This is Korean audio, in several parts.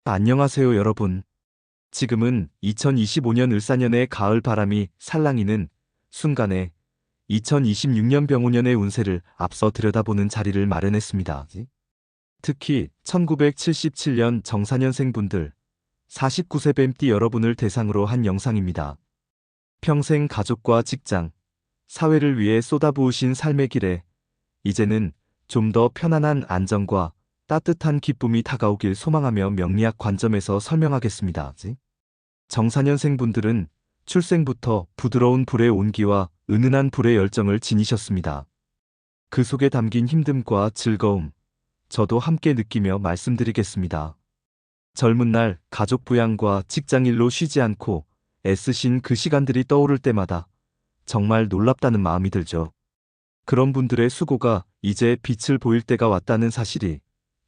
안녕하세요, 여러분. 지금은 2025년 을사년의 가을 바람이 살랑이는 순간에 2026년 병오년의 운세를 앞서 들여다보는 자리를 마련했습니다. 특히 1977년 정사년생 분들 49세 뱀띠 여러분을 대상으로 한 영상입니다. 평생 가족과 직장, 사회를 위해 쏟아부으신 삶의 길에 이제는 좀 더 편안한 안정과 따뜻한 기쁨이 다가오길 소망하며 명리학 관점에서 설명하겠습니다. 정사년생 분들은 출생부터 부드러운 불의 온기와 은은한 불의 열정을 지니셨습니다. 그 속에 담긴 힘듦과 즐거움, 저도 함께 느끼며 말씀드리겠습니다. 젊은 날 가족 부양과 직장일로 쉬지 않고 애쓰신 그 시간들이 떠오를 때마다 정말 놀랍다는 마음이 들죠. 그런 분들의 수고가 이제 빛을 보일 때가 왔다는 사실이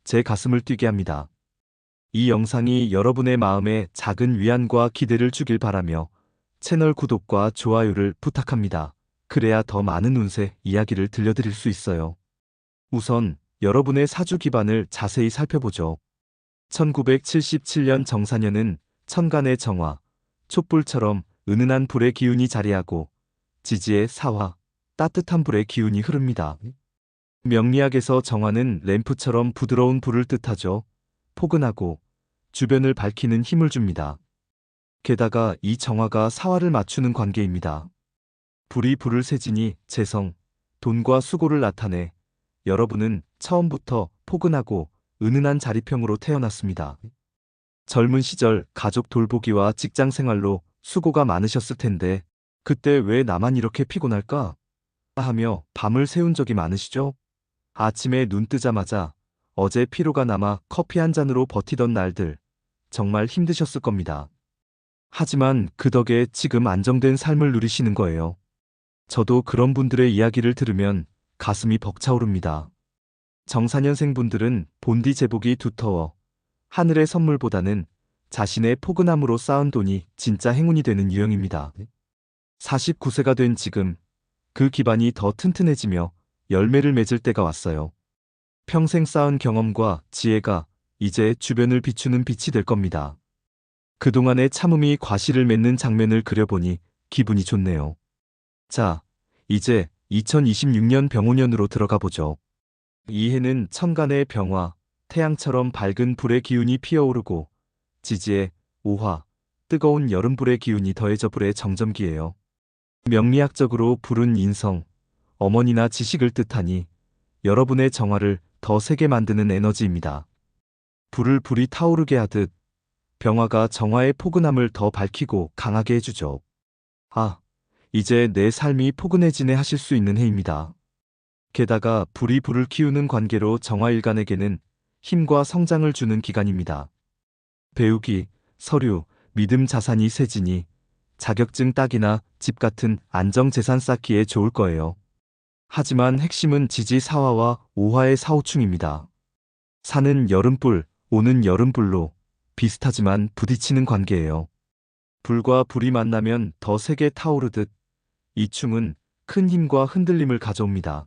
제 가슴을 뛰게 합니다. 이 영상이 여러분의 마음에 작은 위안과 기대를 주길 바라며 채널 구독과 좋아요를 부탁합니다. 그래야 더 많은 운세 이야기를 들려드릴 수 있어요. 우선 여러분의 사주 기반을 자세히 살펴보죠. 1977년 정사년은 천간의 정화, 촛불처럼 은은한 불의 기운이 자리하고 지지의 사화, 따뜻한 불의 기운이 흐릅니다. 명리학에서 정화는 램프처럼 부드러운 불을 뜻하죠. 포근하고 주변을 밝히는 힘을 줍니다. 게다가 이 정화가 사화를 맞추는 관계입니다. 불이 불을 세지니 재성, 돈과 수고를 나타내 여러분은 처음부터 포근하고 은은한 자리평으로 태어났습니다. 젊은 시절 가족 돌보기와 직장 생활로 수고가 많으셨을 텐데 그때 왜 나만 이렇게 피곤할까? 하며 밤을 새운 적이 많으시죠? 아침에 눈 뜨자마자 어제 피로가 남아 커피 한 잔으로 버티던 날들 정말 힘드셨을 겁니다. 하지만 그 덕에 지금 안정된 삶을 누리시는 거예요. 저도 그런 분들의 이야기를 들으면 가슴이 벅차오릅니다. 정사년생 분들은 본디 제복이 두터워 하늘의 선물보다는 자신의 포근함으로 쌓은 돈이 진짜 행운이 되는 유형입니다. 49세가 된 지금 그 기반이 더 튼튼해지며 열매를 맺을 때가 왔어요. 평생 쌓은 경험과 지혜가 이제 주변을 비추는 빛이 될 겁니다. 그동안의 참음이 과실을 맺는 장면을 그려보니 기분이 좋네요. 자, 이제 2026년 병오년으로 들어가 보죠. 이 해는 천간의 병화, 태양처럼 밝은 불의 기운이 피어오르고 지지의 오화, 뜨거운 여름불의 기운이 더해져 불의 정점기예요. 명리학적으로 불은 인성, 어머니나 지식을 뜻하니 여러분의 정화를 더 세게 만드는 에너지입니다. 불을 불이 타오르게 하듯 병화가 정화의 포근함을 더 밝히고 강하게 해주죠. 아, 이제 내 삶이 포근해지네 하실 수 있는 해입니다. 게다가 불이 불을 키우는 관계로 정화일간에게는 힘과 성장을 주는 기간입니다. 배우기, 서류, 믿음 자산이 세지니 자격증 따기나 집 같은 안정재산 쌓기에 좋을 거예요. 하지만 핵심은 지지 사화와 오화의 사오충입니다. 사는 여름불, 오는 여름불로 비슷하지만 부딪히는 관계예요. 불과 불이 만나면 더 세게 타오르듯 이 충은 큰 힘과 흔들림을 가져옵니다.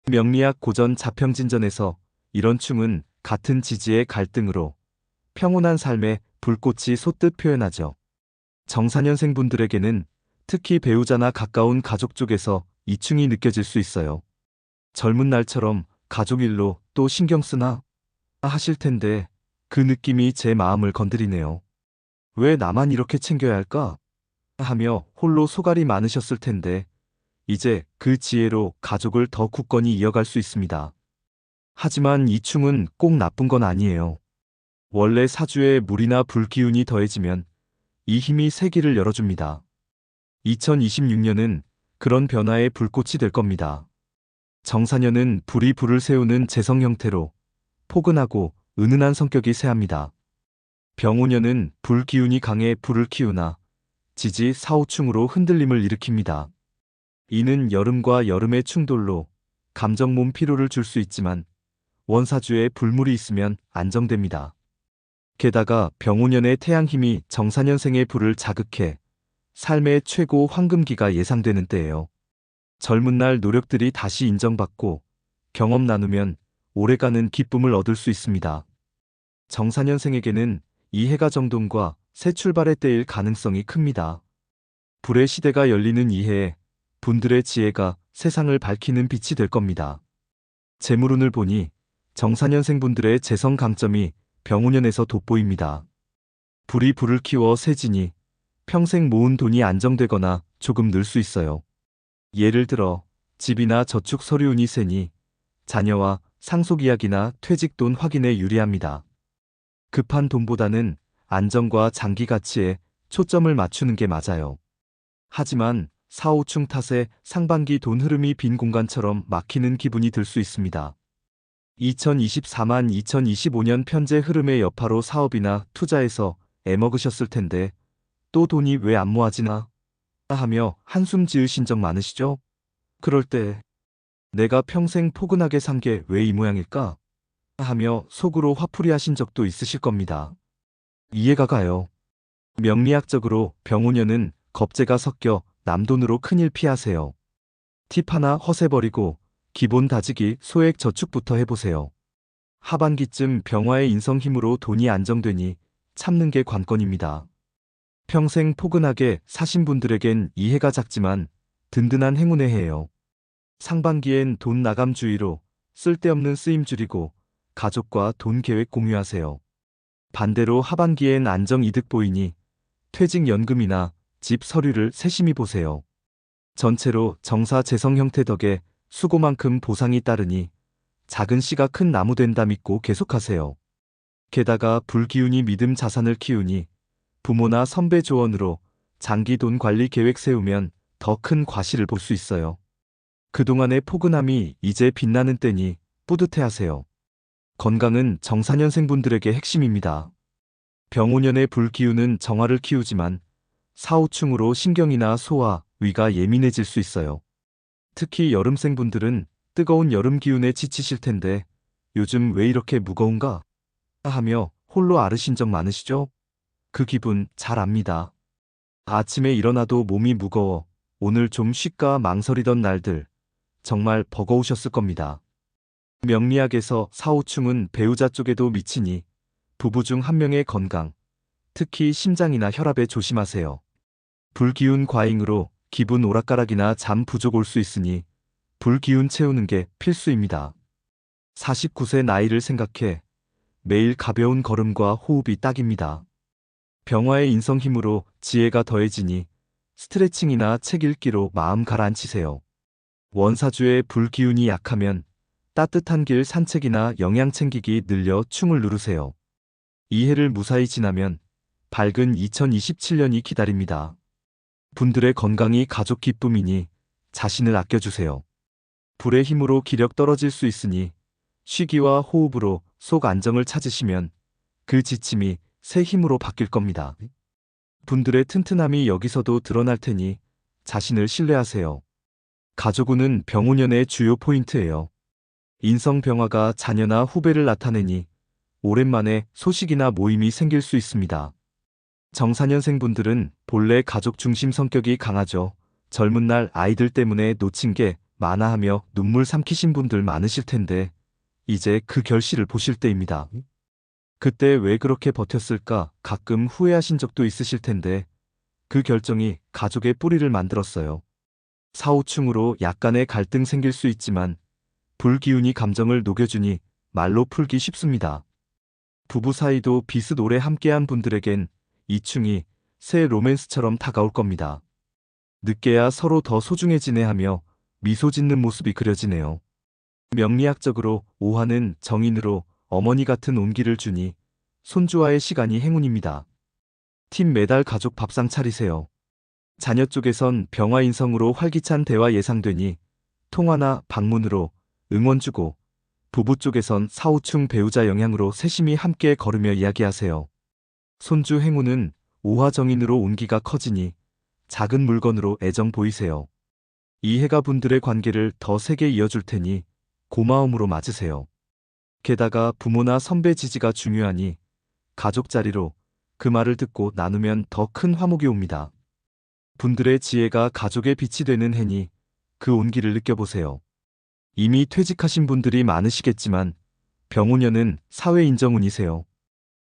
명리학 고전 자평진전에서 이런 충은 같은 지지의 갈등으로 평온한 삶에 불꽃이 솟듯 표현하죠. 정사년생 분들에게는 특히 배우자나 가까운 가족 쪽에서 이충이 느껴질 수 있어요. 젊은 날처럼 가족 일로 또 신경 쓰나? 하실 텐데 그 느낌이 제 마음을 건드리네요. 왜 나만 이렇게 챙겨야 할까? 하며 홀로 소갈이 많으셨을 텐데 이제 그 지혜로 가족을 더 굳건히 이어갈 수 있습니다. 하지만 이충은 꼭 나쁜 건 아니에요. 원래 사주에 물이나 불 기운이 더해지면 이 힘이 세기를 열어줍니다. 2026년은 그런 변화의 불꽃이 될 겁니다. 정사년은 불이 불을 세우는 재성 형태로 포근하고 은은한 성격이 세합니다. 병오년은 불 기운이 강해 불을 키우나 지지 사오충으로 흔들림을 일으킵니다. 이는 여름과 여름의 충돌로 감정 몸 피로를 줄 수 있지만 원사주에 불물이 있으면 안정됩니다. 게다가 병오년의 태양 힘이 정사년생의 불을 자극해 삶의 최고 황금기가 예상되는 때예요. 젊은 날 노력들이 다시 인정받고 경험 나누면 오래가는 기쁨을 얻을 수 있습니다. 정사년생에게는 이 해가 정동과 새 출발의 때일 가능성이 큽니다. 불의 시대가 열리는 이 해에 분들의 지혜가 세상을 밝히는 빛이 될 겁니다. 재물운을 보니 정사년생분들의 재성 강점이 병운년에서 돋보입니다. 불이 불을 키워 새지니 평생 모은 돈이 안정되거나 조금 늘 수 있어요. 예를 들어 집이나 저축 서류운이 세니 자녀와 상속 이야기나 퇴직 돈 확인에 유리합니다. 급한 돈보다는 안정과 장기 가치에 초점을 맞추는 게 맞아요. 하지만 사오충 탓에 상반기 돈 흐름이 빈 공간처럼 막히는 기분이 들 수 있습니다. 2024만 2025년 편제 흐름의 여파로 사업이나 투자에서 애먹으셨을 텐데 또 돈이 왜 안 모아지나 하며 한숨 지으신 적 많으시죠? 그럴 때 내가 평생 포근하게 산 게 왜 이 모양일까? 하며 속으로 화풀이 하신 적도 있으실 겁니다. 이해가 가요. 명리학적으로 병운년은 겁재가 섞여 남돈으로 큰일 피하세요. 팁 하나 허세버리고 기본 다지기 소액 저축부터 해보세요. 하반기쯤 병화의 인성 힘으로 돈이 안정되니 참는 게 관건입니다. 평생 포근하게 사신 분들에겐 이 해가 작지만 든든한 행운의 해예요. 상반기엔 돈 나감 주의로 쓸데없는 쓰임 줄이고 가족과 돈 계획 공유하세요. 반대로 하반기엔 안정 이득 보이니 퇴직연금이나 집 서류를 세심히 보세요. 전체로 정사 재성 형태 덕에 수고만큼 보상이 따르니 작은 씨가 큰 나무 된다 믿고 계속하세요. 게다가 불기운이 믿음 자산을 키우니 부모나 선배 조언으로 장기 돈 관리 계획 세우면 더 큰 과실을 볼 수 있어요. 그동안의 포근함이 이제 빛나는 때니 뿌듯해하세요. 건강은 정사년생분들에게 핵심입니다. 병오년의 불기운은 정화를 키우지만 사오충으로 신경이나 소화, 위가 예민해질 수 있어요. 특히 여름생분들은 뜨거운 여름 기운에 지치실 텐데 요즘 왜 이렇게 무거운가? 하며 홀로 앓으신 적 많으시죠? 그 기분 잘 압니다. 아침에 일어나도 몸이 무거워 오늘 좀 쉴까 망설이던 날들 정말 버거우셨을 겁니다. 명리학에서 사오충은 배우자 쪽에도 미치니 부부 중 한 명의 건강, 특히 심장이나 혈압에 조심하세요. 불기운 과잉으로 기분 오락가락이나 잠 부족 올 수 있으니 불기운 채우는 게 필수입니다. 49세 나이를 생각해 매일 가벼운 걸음과 호흡이 딱입니다. 병화의 인성 힘으로 지혜가 더해지니 스트레칭이나 책 읽기로 마음 가라앉히세요. 원사주의 불기운이 약하면 따뜻한 길 산책이나 영양 챙기기 늘려 충을 누르세요. 이 해를 무사히 지나면 밝은 2027년이 기다립니다. 분들의 건강이 가족 기쁨이니 자신을 아껴주세요. 불의 힘으로 기력 떨어질 수 있으니 쉬기와 호흡으로 속 안정을 찾으시면 그 지침이 새 힘으로 바뀔 겁니다. 분들의 튼튼함이 여기서도 드러날 테니 자신을 신뢰하세요. 가족운은 병운년의 주요 포인트예요. 인성 병화가 자녀나 후배를 나타내니 오랜만에 소식이나 모임이 생길 수 있습니다. 정사년생분들은 본래 가족 중심 성격이 강하죠. 젊은 날 아이들 때문에 놓친 게 많아 하며 눈물 삼키신 분들 많으실 텐데 이제 그 결실을 보실 때입니다. 그때 왜 그렇게 버텼을까 가끔 후회하신 적도 있으실 텐데 그 결정이 가족의 뿌리를 만들었어요. 사오충으로 약간의 갈등 생길 수 있지만 불기운이 감정을 녹여주니 말로 풀기 쉽습니다. 부부 사이도 비슷 오래 함께한 분들에겐 이충이 새 로맨스처럼 다가올 겁니다. 늦게야 서로 더 소중해지네 하며 미소 짓는 모습이 그려지네요. 명리학적으로 오화는 정인으로 어머니 같은 온기를 주니 손주와의 시간이 행운입니다. 팀 매달 가족 밥상 차리세요. 자녀 쪽에선 병화인성으로 활기찬 대화 예상되니 통화나 방문으로 응원 주고 부부 쪽에선 사오충 배우자 영향으로 세심히 함께 걸으며 이야기하세요. 손주 행운은 오화정인으로 온기가 커지니 작은 물건으로 애정 보이세요. 이 해가 분들의 관계를 더 세게 이어줄 테니 고마움으로 맞으세요. 게다가 부모나 선배 지지가 중요하니 가족 자리로 그 말을 듣고 나누면 더 큰 화목이 옵니다. 분들의 지혜가 가족의 빛이 되는 해니 그 온기를 느껴보세요. 이미 퇴직하신 분들이 많으시겠지만 병운년은 사회 인정운이세요.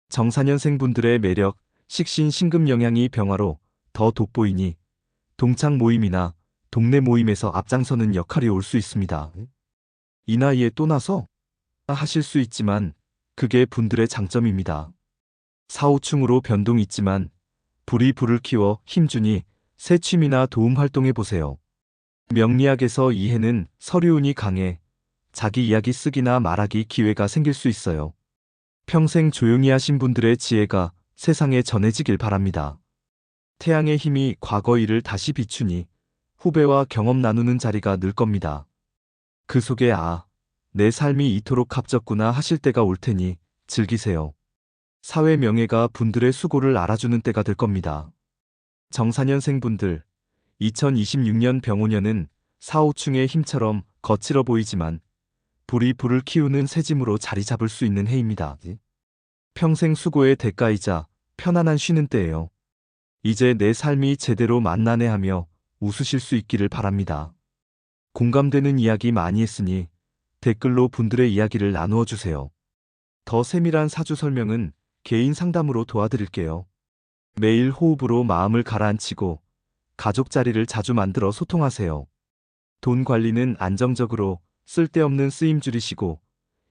정사년생분들의 매력, 식신, 신금 영향이 병화로 더 돋보이니 동창 모임이나 동네 모임에서 앞장서는 역할이 올 수 있습니다. 이 나이에 또 나서 하실 수 있지만 그게 분들의 장점입니다. 사오충으로 변동 있지만 불이 불을 키워 힘주니 새 취미나 도움 활동해 보세요. 명리학에서 이 해는 서류운이 강해 자기 이야기 쓰기나 말하기 기회가 생길 수 있어요. 평생 조용히 하신 분들의 지혜가 세상에 전해지길 바랍니다. 태양의 힘이 과거 일을 다시 비추니 후배와 경험 나누는 자리가 늘 겁니다. 그 속에 내 삶이 이토록 값졌구나 하실 때가 올 테니 즐기세요. 사회 명예가 분들의 수고를 알아주는 때가 될 겁니다. 정사년생분들, 2026년 병오년은 사오충의 힘처럼 거칠어 보이지만 불이 불을 키우는 새짐으로 자리 잡을 수 있는 해입니다. 평생 수고의 대가이자 편안한 쉬는 때예요. 이제 내 삶이 제대로 만나네 하며 웃으실 수 있기를 바랍니다. 공감되는 이야기 많이 했으니 댓글로 분들의 이야기를 나누어 주세요. 더 세밀한 사주 설명은 개인 상담으로 도와드릴게요. 매일 호흡으로 마음을 가라앉히고 가족 자리를 자주 만들어 소통하세요. 돈 관리는 안정적으로 쓸데없는 쓰임 줄이시고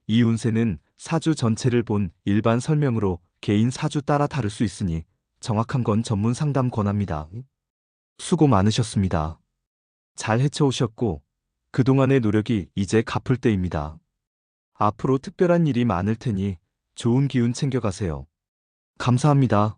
이 운세는 사주 전체를 본 일반 설명으로 개인 사주 따라 다를 수 있으니 정확한 건 전문 상담 권합니다. 수고 많으셨습니다. 잘 헤쳐오셨고 그동안의 노력이 이제 갚을 때입니다. 앞으로 특별한 일이 많을 테니 좋은 기운 챙겨가세요. 감사합니다.